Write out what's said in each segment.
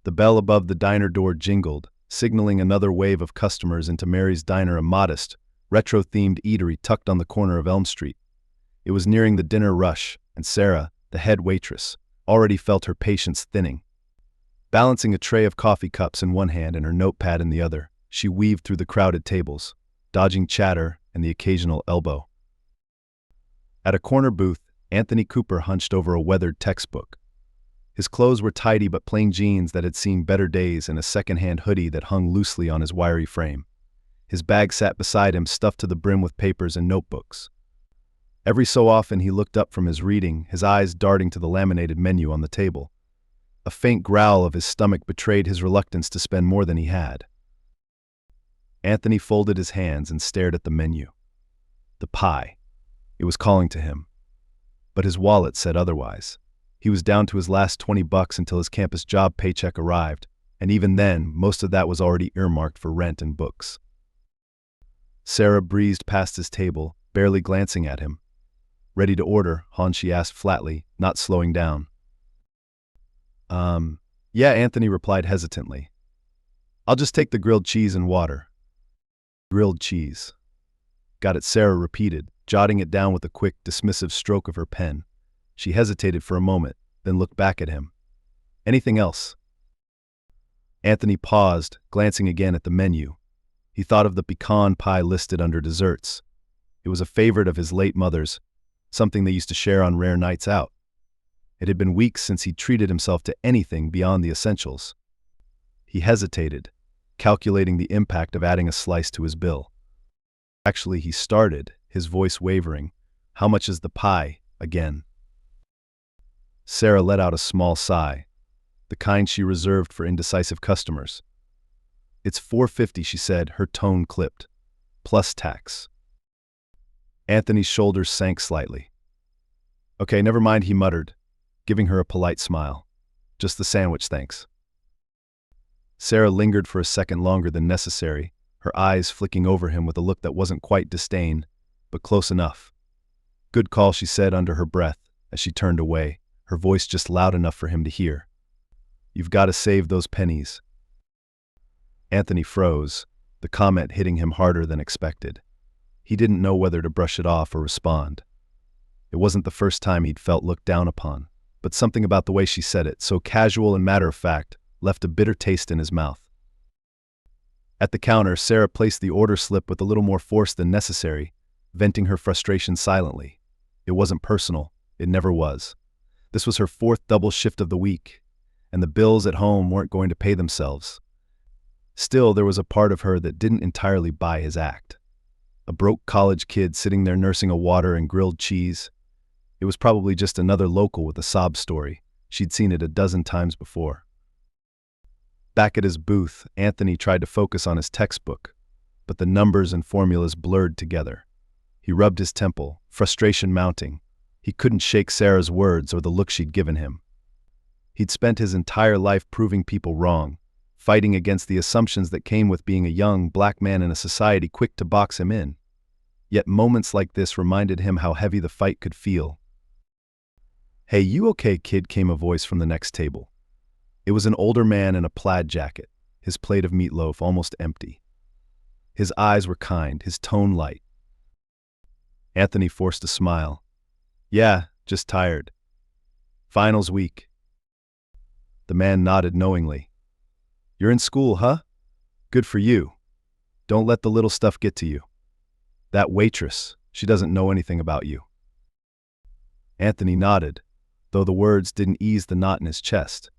The bell above the diner door jingled, signaling another wave of customers into Mary's Diner, a modest, retro-themed eatery tucked on the corner of Elm Street. It was nearing the dinner rush, and Sarah, the head waitress, already felt her patience thinning. Balancing a tray of coffee cups in one hand and her notepad in the other, she weaved through the crowded tables, dodging chatter and the occasional elbow. At a corner booth, Anthony Cooper hunched over a weathered textbook. His clothes were tidy but plain jeans that had seen better days and a second-hand hoodie that hung loosely on his wiry frame. His bag sat beside him, stuffed to the brim with papers and notebooks. Every so often he looked up from his reading, his eyes darting to the laminated menu on the table. A faint growl of his stomach betrayed his reluctance to spend more than he had. Anthony folded his hands and stared at the menu. The pie. It was calling to him. But his wallet said otherwise. He was down to his last $20 until his campus job paycheck arrived, and even then, most of that was already earmarked for rent and books. Sarah breezed past his table, barely glancing at him. "Ready to order?" She asked flatly, not slowing down. Yeah, Anthony replied hesitantly. "I'll just take the grilled cheese and water." "Grilled cheese." "Got it," Sarah repeated, jotting it down with a quick, dismissive stroke of her pen. She hesitated for a moment, then looked back at him. "Anything else?" Anthony paused, glancing again at the menu. He thought of the pecan pie listed under desserts. It was a favorite of his late mother's, something they used to share on rare nights out. It had been weeks since he'd treated himself to anything beyond the essentials. He hesitated, calculating the impact of adding a slice to his bill. Actually, he started, his voice wavering. "How much is the pie, again?" Sarah let out a small sigh, the kind she reserved for indecisive customers. "It's $4.50, she said, her tone clipped. "Plus tax." Anthony's shoulders sank slightly. "Okay, never mind," he muttered, giving her a polite smile. "Just the sandwich, thanks." Sarah lingered for a second longer than necessary, her eyes flicking over him with a look that wasn't quite disdain, but close enough. "Good call," she said under her breath, as she turned away, her voice just loud enough for him to hear. "You've got to save those pennies." Anthony froze, the comment hitting him harder than expected. He didn't know whether to brush it off or respond. It wasn't the first time he'd felt looked down upon, but something about the way she said it, so casual and matter-of-fact, left a bitter taste in his mouth. At the counter, Sarah placed the order slip with a little more force than necessary, venting her frustration silently. It wasn't personal. It never was. This was her fourth double shift of the week, and the bills at home weren't going to pay themselves. Still, there was a part of her that didn't entirely buy his act. A broke college kid sitting there nursing a water and grilled cheese. It was probably just another local with a sob story. She'd seen it a dozen times before. Back at his booth, Anthony tried to focus on his textbook, but the numbers and formulas blurred together. He rubbed his temple, frustration mounting. He couldn't shake Sarah's words or the look she'd given him. He'd spent his entire life proving people wrong, fighting against the assumptions that came with being a young black man in a society quick to box him in. Yet moments like this reminded him how heavy the fight could feel. "Hey, you okay, kid?" came a voice from the next table. It was an older man in a plaid jacket, his plate of meatloaf almost empty. His eyes were kind, his tone light. Anthony forced a smile. "Yeah, just tired. Finals week." The man nodded knowingly. "You're in school, huh? Good for you. Don't let the little stuff get to you. That waitress, she doesn't know anything about you." Anthony nodded, though the words didn't ease the knot in his chest.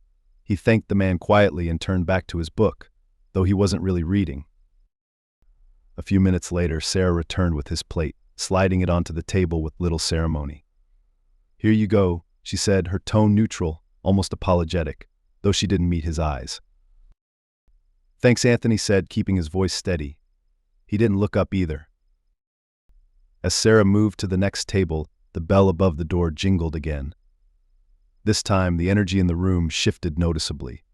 He thanked the man quietly and turned back to his book, though he wasn't really reading. A few minutes later, Sarah returned with his plate, sliding it onto the table with little ceremony. "Here you go," she said, her tone neutral, almost apologetic, though she didn't meet his eyes. "Thanks," Anthony said, keeping his voice steady. He didn't look up either. As Sarah moved to the next table, the bell above the door jingled again. This time, the energy in the room shifted noticeably.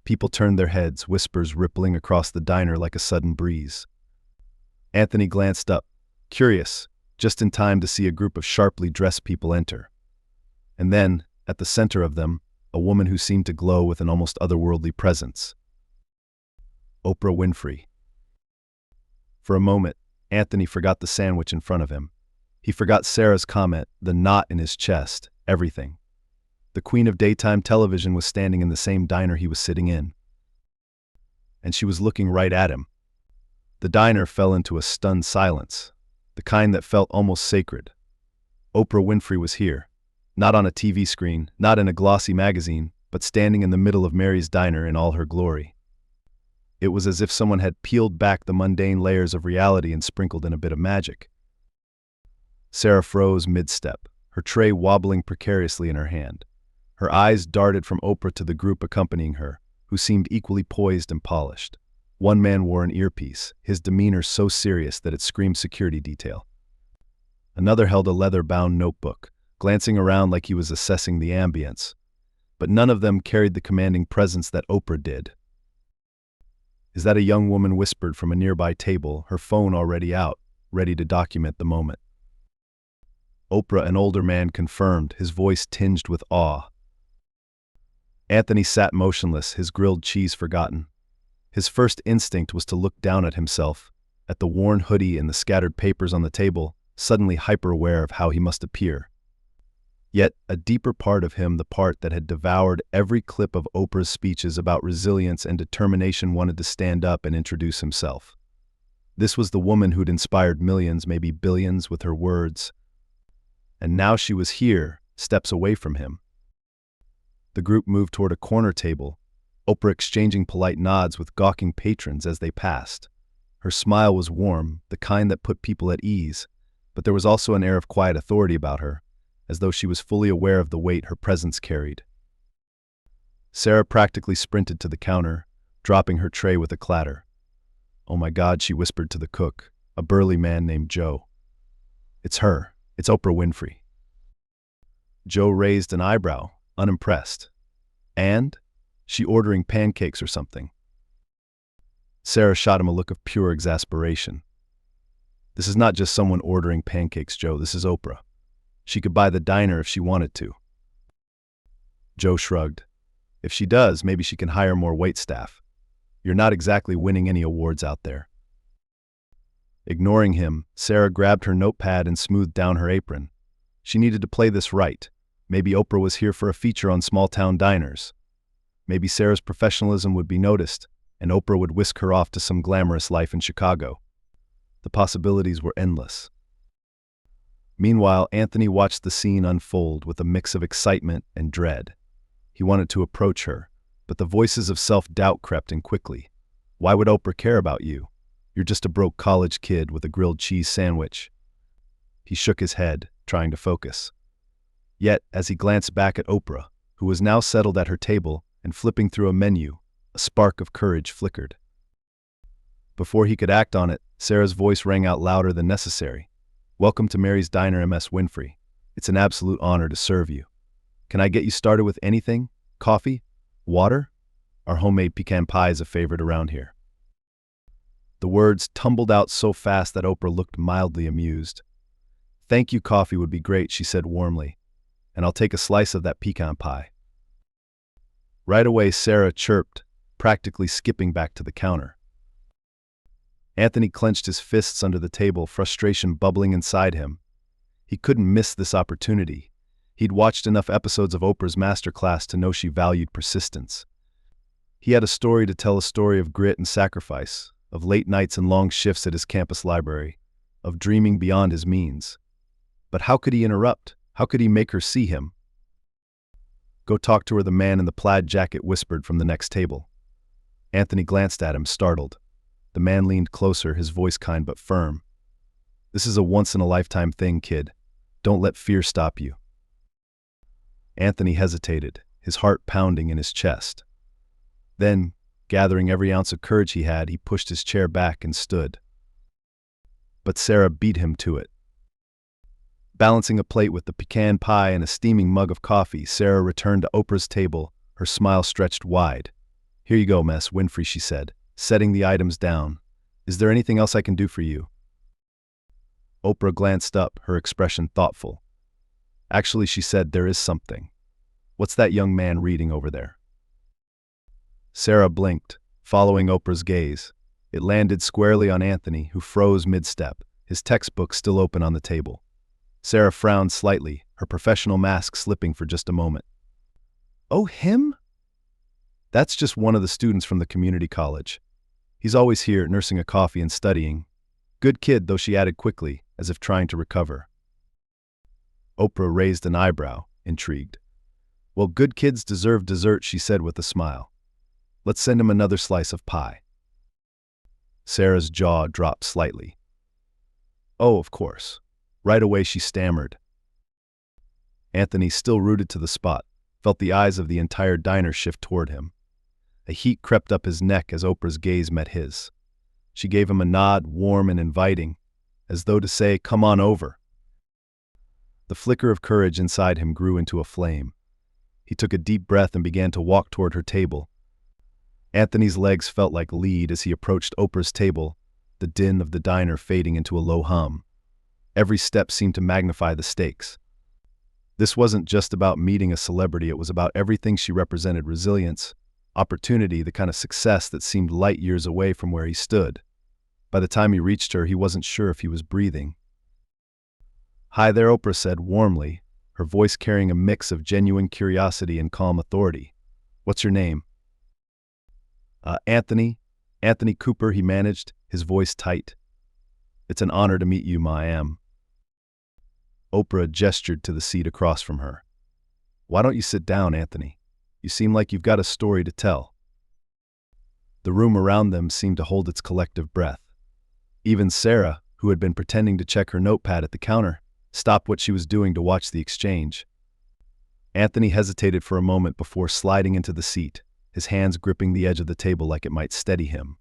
People turned their heads, whispers rippling across the diner like a sudden breeze. Anthony glanced up, curious, just in time to see a group of sharply dressed people enter. And then, at the center of them, a woman who seemed to glow with an almost otherworldly presence. Oprah Winfrey. For a moment, Anthony forgot the sandwich in front of him. He forgot Sarah's comment, the knot in his chest, everything. The queen of daytime television was standing in the same diner he was sitting in. And she was looking right at him. The diner fell into a stunned silence, the kind that felt almost sacred. Oprah Winfrey was here, not on a TV screen, not in a glossy magazine, but standing in the middle of Mary's diner in all her glory. It was as if someone had peeled back the mundane layers of reality and sprinkled in a bit of magic. Sarah froze mid-step, her tray wobbling precariously in her hand. Her eyes darted from Oprah to the group accompanying her, who seemed equally poised and polished. One man wore an earpiece, his demeanor so serious that it screamed security detail. Another held a leather-bound notebook, glancing around like he was assessing the ambience. But none of them carried the commanding presence that Oprah did. "Is that a young woman?" whispered from a nearby table, her phone already out, ready to document the moment. Oprah, an older man, confirmed, his voice tinged with awe. Anthony sat motionless, his grilled cheese forgotten. His first instinct was to look down at himself, at the worn hoodie and the scattered papers on the table, suddenly hyper-aware of how he must appear. Yet, a deeper part of him, the part that had devoured every clip of Oprah's speeches about resilience and determination, wanted to stand up and introduce himself. This was the woman who'd inspired millions, maybe billions, with her words. And now she was here, steps away from him. The group moved toward a corner table, Oprah exchanging polite nods with gawking patrons as they passed. Her smile was warm, the kind that put people at ease, but there was also an air of quiet authority about her, as though she was fully aware of the weight her presence carried. Sarah practically sprinted to the counter, dropping her tray with a clatter. "Oh my God," she whispered to the cook, a burly man named Joe. "It's her. It's Oprah Winfrey." Joe raised an eyebrow, unimpressed. "And? She ordering pancakes or something?" Sarah shot him a look of pure exasperation. "This is not just someone ordering pancakes, Joe. This is Oprah. She could buy the diner if she wanted to." Joe shrugged. "If she does, maybe she can hire more waitstaff. You're not exactly winning any awards out there." Ignoring him, Sarah grabbed her notepad and smoothed down her apron. She needed to play this right. Maybe Oprah was here for a feature on small-town diners. Maybe Sarah's professionalism would be noticed, and Oprah would whisk her off to some glamorous life in Chicago. The possibilities were endless. Meanwhile, Anthony watched the scene unfold with a mix of excitement and dread. He wanted to approach her, but the voices of self-doubt crept in quickly. "Why would Oprah care about you? You're just a broke college kid with a grilled cheese sandwich." He shook his head, trying to focus. Yet, as he glanced back at Oprah, who was now settled at her table and flipping through a menu, a spark of courage flickered. Before he could act on it, Sarah's voice rang out louder than necessary. "Welcome to Mary's Diner, Ms. Winfrey. It's an absolute honor to serve you. Can I get you started with anything? Coffee? Water? Our homemade pecan pie is a favorite around here." The words tumbled out so fast that Oprah looked mildly amused. "Thank you, coffee would be great," she said warmly. "And I'll take a slice of that pecan pie." Right away, Sarah chirped, practically skipping back to the counter. Anthony clenched his fists under the table, frustration bubbling inside him. He couldn't miss this opportunity. He'd watched enough episodes of Oprah's masterclass to know she valued persistence. He had a story to tell, a story of grit and sacrifice, of late nights and long shifts at his campus library, of dreaming beyond his means. But how could he interrupt? How could he make her see him? "Go talk to her," the man in the plaid jacket whispered from the next table. Anthony glanced at him, startled. The man leaned closer, his voice kind but firm. "This is a once-in-a-lifetime thing, kid. Don't let fear stop you." Anthony hesitated, his heart pounding in his chest. Then, gathering every ounce of courage he had, he pushed his chair back and stood. But Sarah beat him to it. Balancing a plate with the pecan pie and a steaming mug of coffee, Sarah returned to Oprah's table, her smile stretched wide. "Here you go, Ms. Winfrey," she said, setting the items down. "Is there anything else I can do for you?" Oprah glanced up, her expression thoughtful. "Actually," she said, "there is something. What's that young man reading over there? Sarah blinked, following Oprah's gaze. It landed squarely on Anthony, who froze mid-step, his textbook still open on the table. Sarah frowned slightly, her professional mask slipping for just a moment. Oh, him? That's just one of the students from the community college. He's always here, nursing a coffee and studying. Good kid, though, she added quickly, as if trying to recover. Oprah raised an eyebrow, intrigued. Well, good kids deserve dessert, she said with a smile. Let's send him another slice of pie. Sarah's jaw dropped slightly. Oh, of course. Right away she stammered. Anthony, still rooted to the spot, felt the eyes of the entire diner shift toward him. A heat crept up his neck as Oprah's gaze met his. She gave him a nod, warm and inviting, as though to say, come on over. The flicker of courage inside him grew into a flame. He took a deep breath and began to walk toward her table. Anthony's legs felt like lead as he approached Oprah's table, the din of the diner fading into a low hum. Every step seemed to magnify the stakes. This wasn't just about meeting a celebrity, it was about everything she represented: resilience, opportunity, the kind of success that seemed light years away from where he stood. By the time he reached her, he wasn't sure if he was breathing. Hi there, Oprah said warmly, her voice carrying a mix of genuine curiosity and calm authority. What's your name? Anthony Cooper, he managed, his voice tight. It's an honor to meet you, Ma. I am. Oprah gestured to the seat across from her. Why don't you sit down, Anthony? You seem like you've got a story to tell. The room around them seemed to hold its collective breath. Even Sarah, who had been pretending to check her notepad at the counter, stopped what she was doing to watch the exchange. Anthony hesitated for a moment before sliding into the seat, his hands gripping the edge of the table like it might steady him.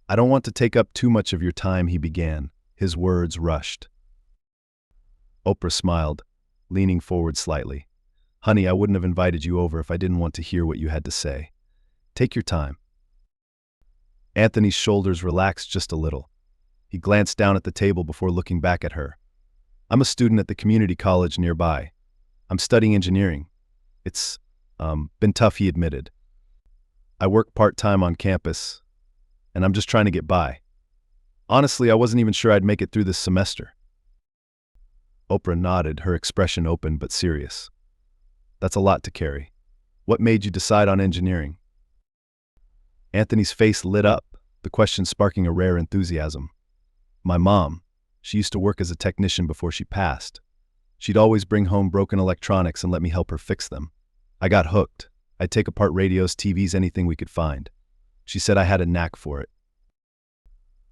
I don't want to take up too much of your time, he began, his words rushed. Oprah smiled, leaning forward slightly. Honey, I wouldn't have invited you over if I didn't want to hear what you had to say. Take your time. Anthony's shoulders relaxed just a little. He glanced down at the table before looking back at her. I'm a student at the community college nearby. I'm studying engineering. It's been tough, he admitted. I work part-time on campus, and I'm just trying to get by. Honestly, I wasn't even sure I'd make it through this semester. Oprah nodded, her expression open but serious. That's a lot to carry. What made you decide on engineering? Anthony's face lit up, the question sparking a rare enthusiasm. My mom, she used to work as a technician before she passed. She'd always bring home broken electronics and let me help her fix them. I got hooked. I'd take apart radios, TVs, anything we could find. She said I had a knack for it.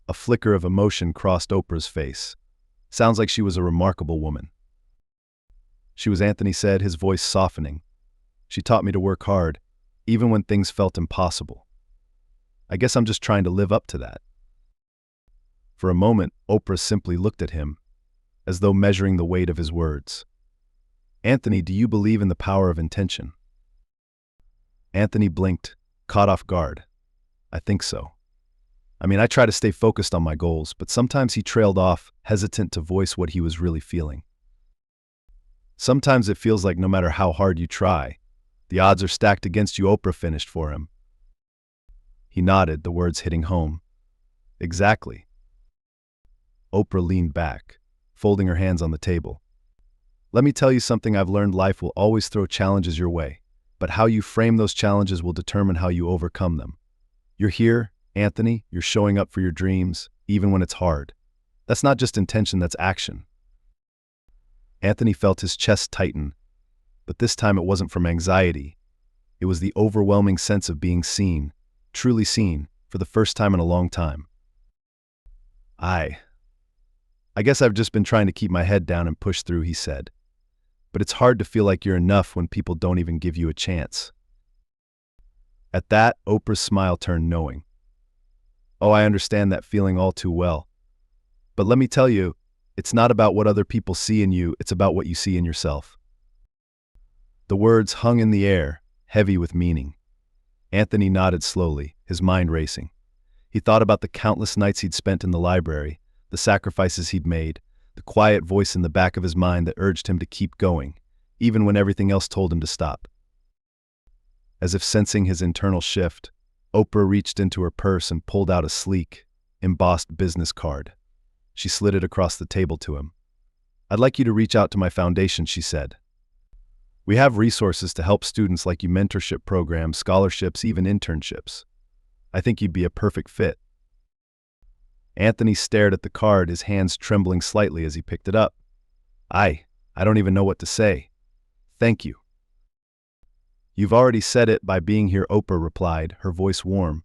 A flicker of emotion crossed Oprah's face. Sounds like she was a remarkable woman. She was, Anthony said, his voice softening. She taught me to work hard, even when things felt impossible. I guess I'm just trying to live up to that. For a moment, Oprah simply looked at him, as though measuring the weight of his words. Anthony, do you believe in the power of intention? Anthony blinked, caught off guard. I think so. I try to stay focused on my goals, but sometimes he trailed off, hesitant to voice what he was really feeling. Sometimes it feels like no matter how hard you try, the odds are stacked against you, Oprah finished for him. He nodded, the words hitting home. Exactly. Oprah leaned back, folding her hands on the table. Let me tell you something I've learned: life will always throw challenges your way, but how you frame those challenges will determine how you overcome them. You're here, Anthony, you're showing up for your dreams, even when it's hard. That's not just intention, that's action. Anthony felt his chest tighten, but this time it wasn't from anxiety. It was the overwhelming sense of being seen, truly seen, for the first time in a long time. I guess I've just been trying to keep my head down and push through, he said. But it's hard to feel like you're enough when people don't even give you a chance. At that, Oprah's smile turned knowing. Oh, I understand that feeling all too well. But let me tell you, it's not about what other people see in you, it's about what you see in yourself. The words hung in the air, heavy with meaning. Anthony nodded slowly, his mind racing. He thought about the countless nights he'd spent in the library, the sacrifices he'd made, the quiet voice in the back of his mind that urged him to keep going, even when everything else told him to stop. As if sensing his internal shift, Oprah reached into her purse and pulled out a sleek, embossed business card. She slid it across the table to him. "I'd like you to reach out to my foundation," she said. "We have resources to help students like you, mentorship programs, scholarships, even internships. I think you'd be a perfect fit." Anthony stared at the card, his hands trembling slightly as he picked it up. I don't even know what to say. Thank you." "You've already said it by being here," Oprah replied, her voice warm.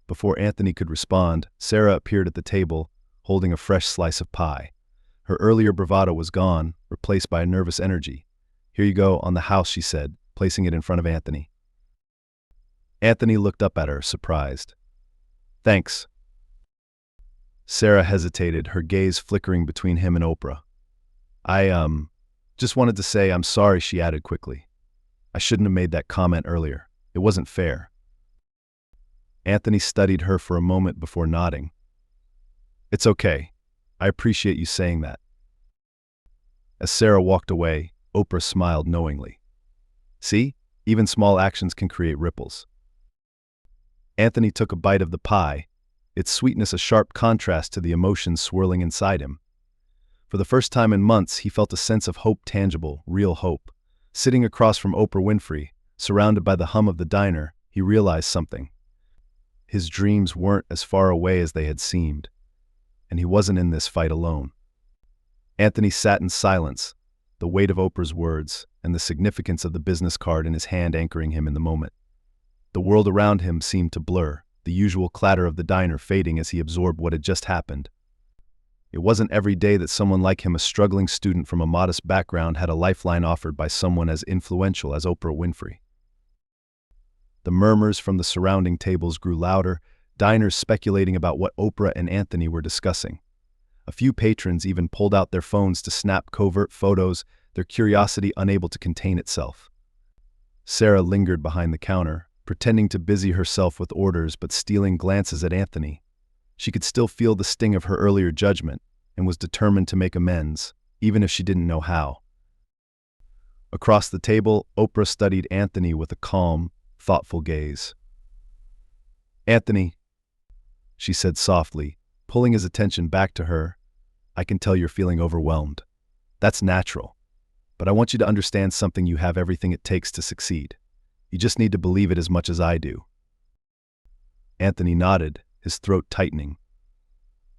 Before Anthony could respond, Sarah appeared at the table, holding a fresh slice of pie. Her earlier bravado was gone, replaced by a nervous energy. "Here you go, on the house," she said, placing it in front of Anthony. Anthony looked up at her, surprised. "Thanks." Sarah hesitated, her gaze flickering between him and Oprah. I just wanted to say I'm sorry," she added quickly. "I shouldn't have made that comment earlier. It wasn't fair." Anthony studied her for a moment before nodding. "It's okay. I appreciate you saying that." As Sarah walked away, Oprah smiled knowingly. "See? Even small actions can create ripples." Anthony took a bite of the pie, its sweetness a sharp contrast to the emotions swirling inside him. For the first time in months, he felt a sense of hope, tangible, real hope. Sitting across from Oprah Winfrey, surrounded by the hum of the diner, he realized something. His dreams weren't as far away as they had seemed, and he wasn't in this fight alone. Anthony sat in silence, the weight of Oprah's words and the significance of the business card in his hand anchoring him in the moment. The world around him seemed to blur, the usual clatter of the diner fading as he absorbed what had just happened. It wasn't every day that someone like him, a struggling student from a modest background, had a lifeline offered by someone as influential as Oprah Winfrey. The murmurs from the surrounding tables grew louder, diners speculating about what Oprah and Anthony were discussing. A few patrons even pulled out their phones to snap covert photos, their curiosity unable to contain itself. Sarah lingered behind the counter, pretending to busy herself with orders but stealing glances at Anthony. She could still feel the sting of her earlier judgment and was determined to make amends, even if she didn't know how. Across the table, Oprah studied Anthony with a calm, thoughtful gaze. "Anthony," she said softly, pulling his attention back to her, "I can tell you're feeling overwhelmed. That's natural. But I want you to understand something: you have everything it takes to succeed. You just need to believe it as much as I do." Anthony nodded, his throat tightening.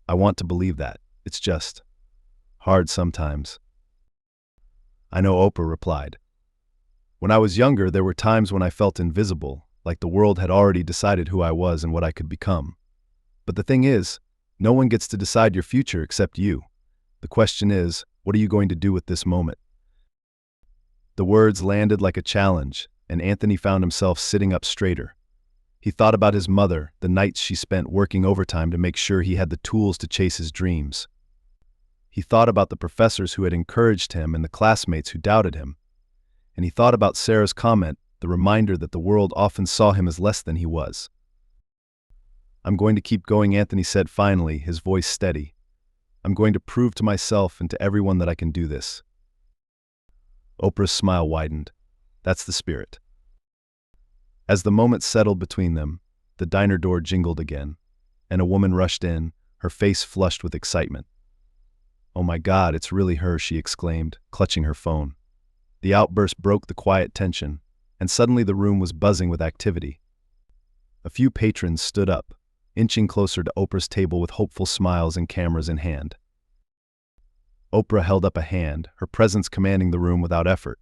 "I want to believe that. It's just hard sometimes." "I know," Oprah replied. "When I was younger, there were times when I felt invisible, like the world had already decided who I was and what I could become. But the thing is, no one gets to decide your future except you. The question is, what are you going to do with this moment?" The words landed like a challenge, and Anthony found himself sitting up straighter. He thought about his mother, the nights she spent working overtime to make sure he had the tools to chase his dreams. He thought about the professors who had encouraged him and the classmates who doubted him. And he thought about Sarah's comment, the reminder that the world often saw him as less than he was. "I'm going to keep going," Anthony said finally, his voice steady. "I'm going to prove to myself and to everyone that I can do this." Oprah's smile widened. "That's the spirit." As the moment settled between them, the diner door jingled again, and a woman rushed in, her face flushed with excitement. "Oh my God, it's really her," she exclaimed, clutching her phone. The outburst broke the quiet tension, and suddenly the room was buzzing with activity. A few patrons stood up, inching closer to Oprah's table with hopeful smiles and cameras in hand. Oprah held up a hand, her presence commanding the room without effort.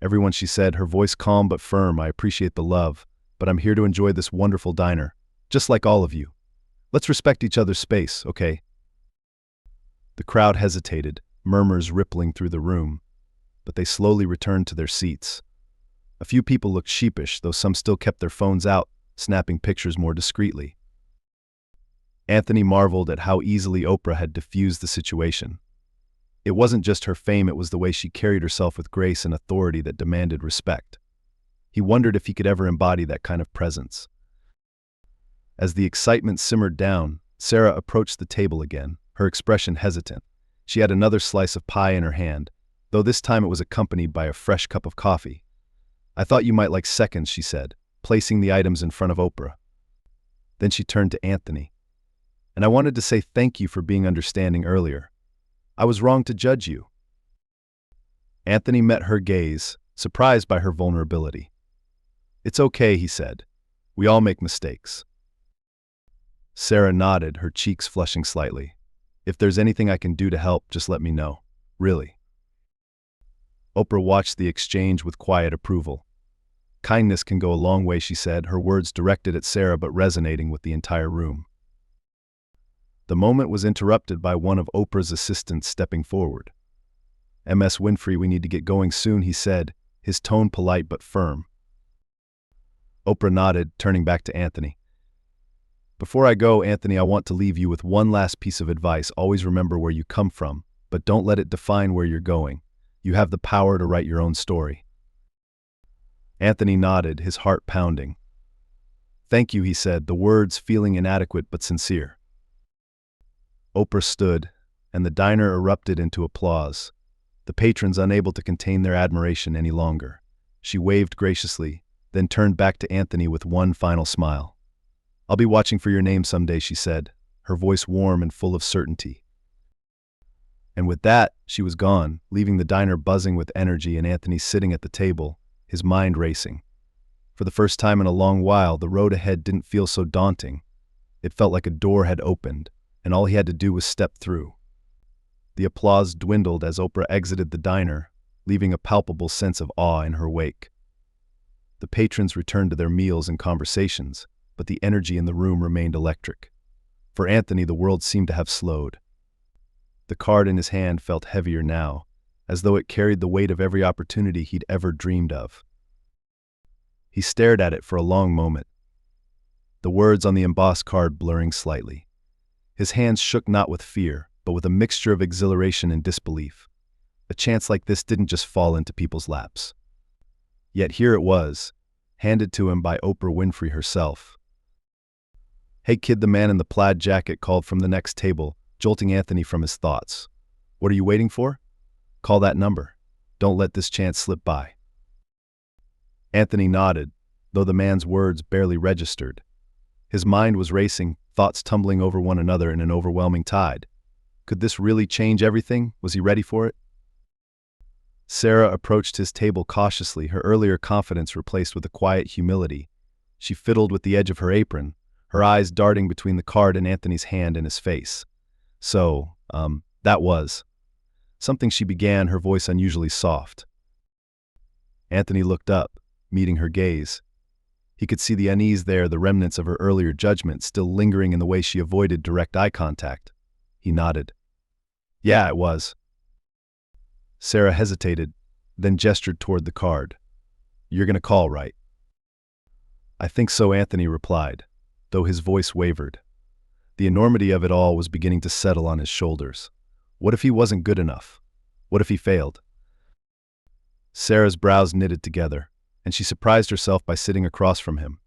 "Everyone," she said, her voice calm but firm, "I appreciate the love, but I'm here to enjoy this wonderful diner, just like all of you. Let's respect each other's space, okay?" The crowd hesitated, murmurs rippling through the room, but they slowly returned to their seats. A few people looked sheepish, though some still kept their phones out, snapping pictures more discreetly. Anthony marveled at how easily Oprah had diffused the situation. It wasn't just her fame, it was the way she carried herself with grace and authority that demanded respect. He wondered if he could ever embody that kind of presence. As the excitement simmered down, Sarah approached the table again, her expression hesitant. She had another slice of pie in her hand, though this time it was accompanied by a fresh cup of coffee. "I thought you might like seconds," she said, placing the items in front of Oprah. Then she turned to Anthony. "And I wanted to say thank you for being understanding earlier. I was wrong to judge you." Anthony met her gaze, surprised by her vulnerability. "It's okay," he said. "We all make mistakes." Sarah nodded, her cheeks flushing slightly. "If there's anything I can do to help, just let me know. Really." Oprah watched the exchange with quiet approval. "Kindness can go a long way," she said, her words directed at Sarah but resonating with the entire room. The moment was interrupted by one of Oprah's assistants stepping forward. "Ms. Winfrey, we need to get going soon," he said, his tone polite but firm. Oprah nodded, turning back to Anthony. "Before I go, Anthony, I want to leave you with one last piece of advice. Always remember where you come from, but don't let it define where you're going. You have the power to write your own story." Anthony nodded, his heart pounding. "Thank you," he said, the words feeling inadequate but sincere. Oprah stood, and the diner erupted into applause, the patrons unable to contain their admiration any longer. She waved graciously, then turned back to Anthony with one final smile. "I'll be watching for your name someday," she said, her voice warm and full of certainty. And with that, she was gone, leaving the diner buzzing with energy and Anthony sitting at the table, his mind racing. For the first time in a long while, the road ahead didn't feel so daunting. It felt like a door had opened, and all he had to do was step through. The applause dwindled as Oprah exited the diner, leaving a palpable sense of awe in her wake. The patrons returned to their meals and conversations, but the energy in the room remained electric. For Anthony, the world seemed to have slowed. The card in his hand felt heavier now, as though it carried the weight of every opportunity he'd ever dreamed of. He stared at it for a long moment, the words on the embossed card blurring slightly. His hands shook not with fear, but with a mixture of exhilaration and disbelief. A chance like this didn't just fall into people's laps. Yet here it was, handed to him by Oprah Winfrey herself. "Hey kid," the man in the plaid jacket called from the next table, jolting Anthony from his thoughts. "What are you waiting for? Call that number. Don't let this chance slip by." Anthony nodded, though the man's words barely registered. His mind was racing, thoughts tumbling over one another in an overwhelming tide. Could this really change everything? Was he ready for it? Sarah approached his table cautiously, her earlier confidence replaced with a quiet humility. She fiddled with the edge of her apron, her eyes darting between the card and Anthony's hand and his face. "So, that was..." Something she began, her voice unusually soft. Anthony looked up, meeting her gaze. He could see the unease there, the remnants of her earlier judgment still lingering in the way she avoided direct eye contact. He nodded. "Yeah, it was." Sarah hesitated, then gestured toward the card. "You're gonna call, right?" "I think so," Anthony replied, though his voice wavered. The enormity of it all was beginning to settle on his shoulders. What if he wasn't good enough? What if he failed? Sarah's brows knitted together, and she surprised herself by sitting across from him.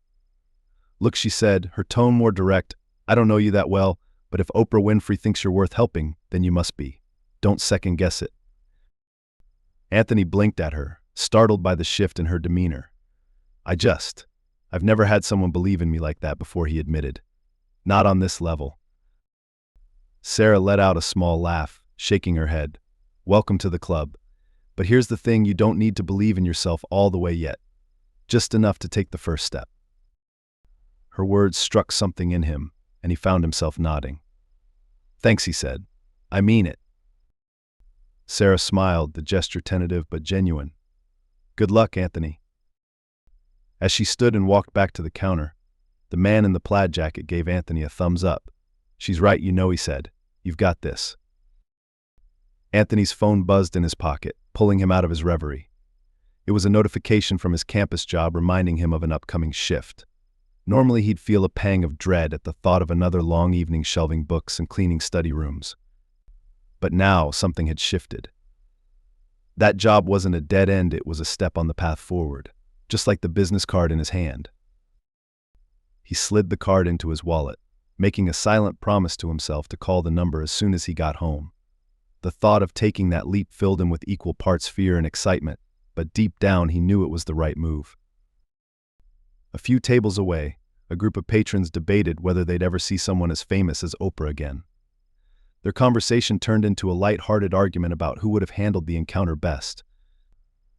"Look," she said, her tone more direct, "I don't know you that well, but if Oprah Winfrey thinks you're worth helping, then you must be. Don't second-guess it." Anthony blinked at her, startled by the shift in her demeanor. I've never had someone believe in me like that before," he admitted. "Not on this level." Sarah let out a small laugh, shaking her head. "Welcome to the club. But here's the thing, you don't need to believe in yourself all the way yet. Just enough to take the first step." Her words struck something in him, and he found himself nodding. "Thanks," he said. "I mean it." Sarah smiled, the gesture tentative but genuine. "Good luck, Anthony." As she stood and walked back to the counter, the man in the plaid jacket gave Anthony a thumbs up. "She's right, you know," he said. "You've got this." Anthony's phone buzzed in his pocket, pulling him out of his reverie. It was a notification from his campus job reminding him of an upcoming shift. Normally he'd feel a pang of dread at the thought of another long evening shelving books and cleaning study rooms. But now something had shifted. That job wasn't a dead end, it was a step on the path forward, just like the business card in his hand. He slid the card into his wallet, making a silent promise to himself to call the number as soon as he got home. The thought of taking that leap filled him with equal parts fear and excitement, but deep down he knew it was the right move. A few tables away, a group of patrons debated whether they'd ever see someone as famous as Oprah again. Their conversation turned into a light-hearted argument about who would have handled the encounter best.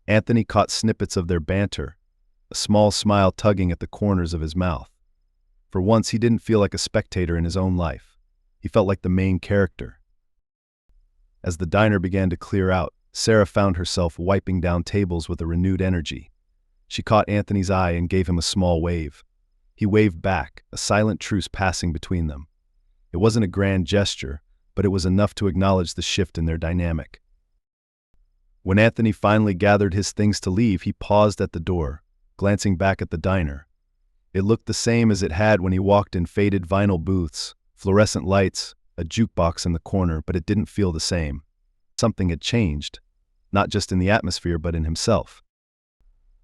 Anthony caught snippets of their banter, a small smile tugging at the corners of his mouth. For once, he didn't feel like a spectator in his own life. He felt like the main character. As the diner began to clear out, Sarah found herself wiping down tables with a renewed energy. She caught Anthony's eye and gave him a small wave. He waved back, a silent truce passing between them. It wasn't a grand gesture, but it was enough to acknowledge the shift in their dynamic. When Anthony finally gathered his things to leave, he paused at the door, glancing back at the diner. It looked the same as it had when he walked in: faded vinyl booths, fluorescent lights, a jukebox in the corner, but it didn't feel the same. Something had changed, not just in the atmosphere but in himself.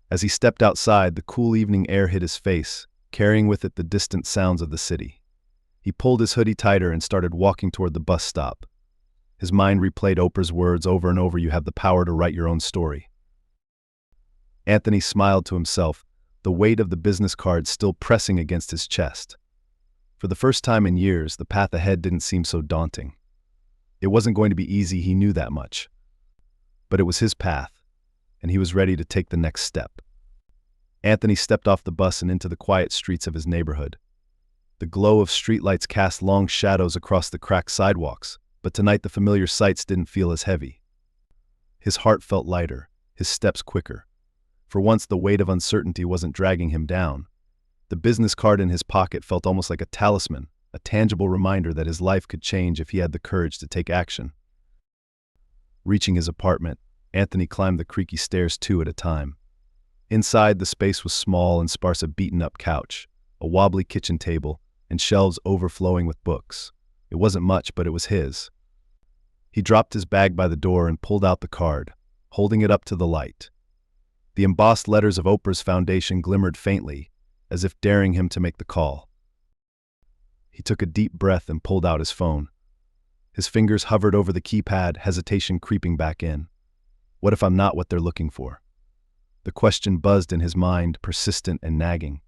As he stepped outside, the cool evening air hit his face, carrying with it the distant sounds of the city. He pulled his hoodie tighter and started walking toward the bus stop. His mind replayed Oprah's words over and over: "You have the power to write your own story." Anthony smiled to himself, the weight of the business card still pressing against his chest. For the first time in years, the path ahead didn't seem so daunting. It wasn't going to be easy, he knew that much. But it was his path, and he was ready to take the next step. Anthony stepped off the bus and into the quiet streets of his neighborhood. The glow of streetlights cast long shadows across the cracked sidewalks, but tonight the familiar sights didn't feel as heavy. His heart felt lighter, his steps quicker. For once, the weight of uncertainty wasn't dragging him down. The business card in his pocket felt almost like a talisman, a tangible reminder that his life could change if he had the courage to take action. Reaching his apartment, Anthony climbed the creaky stairs two at a time. Inside, the space was small and sparse: a beaten-up couch, a wobbly kitchen table, and shelves overflowing with books. It wasn't much, but it was his. He dropped his bag by the door and pulled out the card, holding it up to the light. The embossed letters of Oprah's foundation glimmered faintly, as if daring him to make the call. He took a deep breath and pulled out his phone. His fingers hovered over the keypad, hesitation creeping back in. What if I'm not what they're looking for? The question buzzed in his mind, persistent and nagging.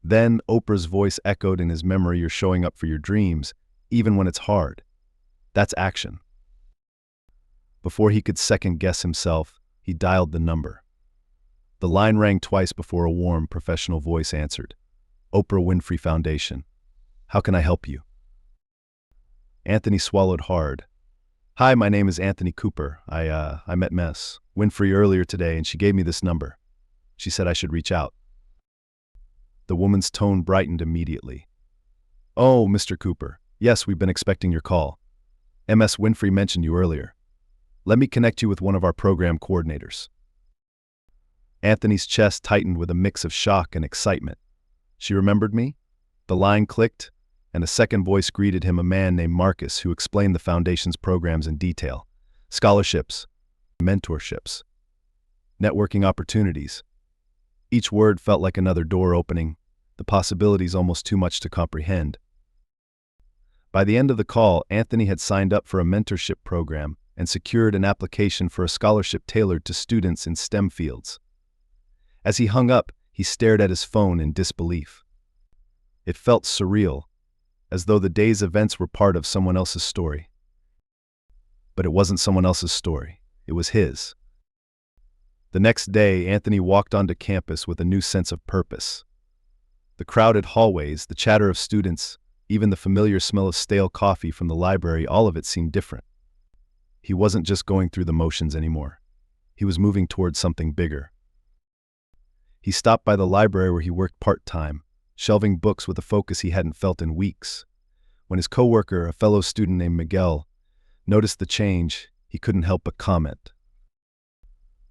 Then Oprah's voice echoed in his memory: "You're showing up for your dreams, even when it's hard. That's action." Before he could second-guess himself, he dialed the number. The line rang twice before a warm, professional voice answered. "Oprah Winfrey Foundation. How can I help you?" Anthony swallowed hard. "Hi, my name is Anthony Cooper. I met Ms. Winfrey earlier today and she gave me this number. She said I should reach out." The woman's tone brightened immediately. "Oh, Mr. Cooper. Yes, we've been expecting your call. Ms. Winfrey mentioned you earlier. Let me connect you with one of our program coordinators." Anthony's chest tightened with a mix of shock and excitement. She remembered me? The line clicked, and a second voice greeted him: a man named Marcus, who explained the Foundation's programs in detail. Scholarships, mentorships, networking opportunities. Each word felt like another door opening, the possibilities almost too much to comprehend. By the end of the call, Anthony had signed up for a mentorship program and secured an application for a scholarship tailored to students in STEM fields. As he hung up, he stared at his phone in disbelief. It felt surreal, as though the day's events were part of someone else's story. But it wasn't someone else's story, it was his. The next day, Anthony walked onto campus with a new sense of purpose. The crowded hallways, the chatter of students, even the familiar smell of stale coffee from the library, all of it seemed different. He wasn't just going through the motions anymore. He was moving towards something bigger. He stopped by the library where he worked part-time, shelving books with a focus he hadn't felt in weeks. When his coworker, a fellow student named Miguel, noticed the change, he couldn't help but comment.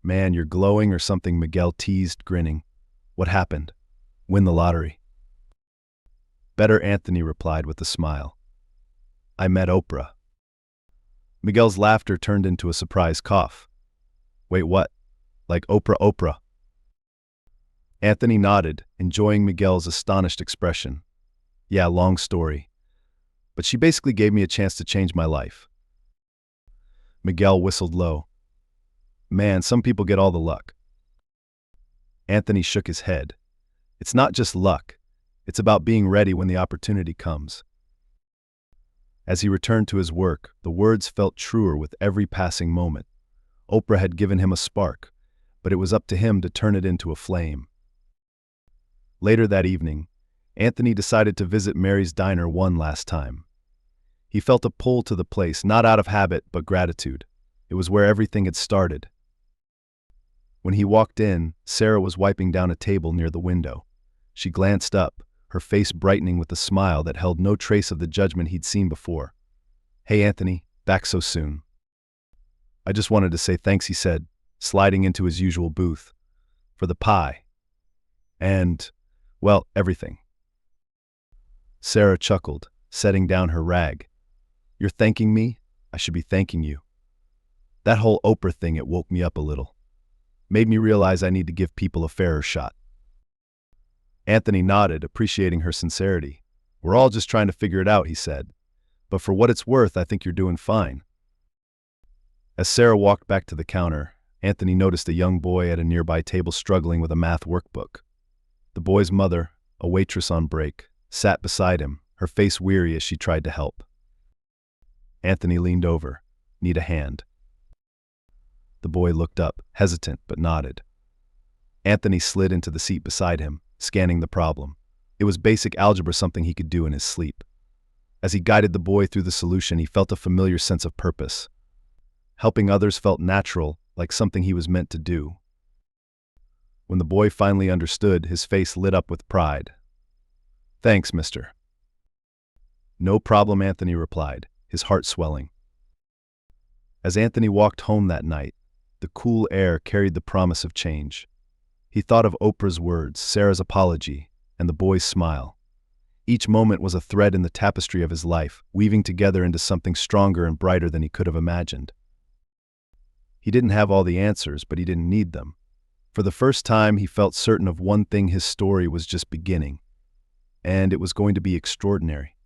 "Man, you're glowing or something," Miguel teased, grinning. "What happened? Win the lottery?" "Better," Anthony replied with a smile. "I met Oprah." Miguel's laughter turned into a surprised cough. "Wait, what? Like Oprah?" Anthony nodded, enjoying Miguel's astonished expression. "Yeah, long story. But she basically gave me a chance to change my life. Miguel whistled low. Man, some people get all the luck. Anthony shook his head. It's not just luck. It's about being ready when the opportunity comes. As he returned to his work, the words felt truer with every passing moment. Oprah had given him a spark, but it was up to him to turn it into a flame. Later that evening, Anthony decided to visit Mary's diner one last time. He felt a pull to the place, not out of habit, but gratitude. It was where everything had started. When he walked in, Sarah was wiping down a table near the window. She glanced up, her face brightening with a smile that held no trace of the judgment he'd seen before. "Hey, Anthony, back so soon." "I just wanted to say thanks," he said, sliding into his usual booth. "For the pie. And, well, everything." Sarah chuckled, setting down her rag. "You're thanking me? I should be thanking you. That whole Oprah thing, it woke me up a little. Made me realize I need to give people a fairer shot." Anthony nodded, appreciating her sincerity. "We're all just trying to figure it out," he said. "But for what it's worth, I think you're doing fine." As Sarah walked back to the counter, Anthony noticed a young boy at a nearby table struggling with a math workbook. The boy's mother, a waitress on break, sat beside him, her face weary as she tried to help. Anthony leaned over. "Need a hand?" The boy looked up, hesitant but nodded. Anthony slid into the seat beside him, scanning the problem. It was basic algebra, something he could do in his sleep. As he guided the boy through the solution, he felt a familiar sense of purpose. Helping others felt natural, like something he was meant to do. When the boy finally understood, his face lit up with pride. "Thanks, mister." "No problem," Anthony replied, his heart swelling. As Anthony walked home that night, the cool air carried the promise of change. He thought of Oprah's words, Sarah's apology, and the boy's smile. Each moment was a thread in the tapestry of his life, weaving together into something stronger and brighter than he could have imagined. He didn't have all the answers, but he didn't need them. For the first time, he felt certain of one thing: his story was just beginning, and it was going to be extraordinary.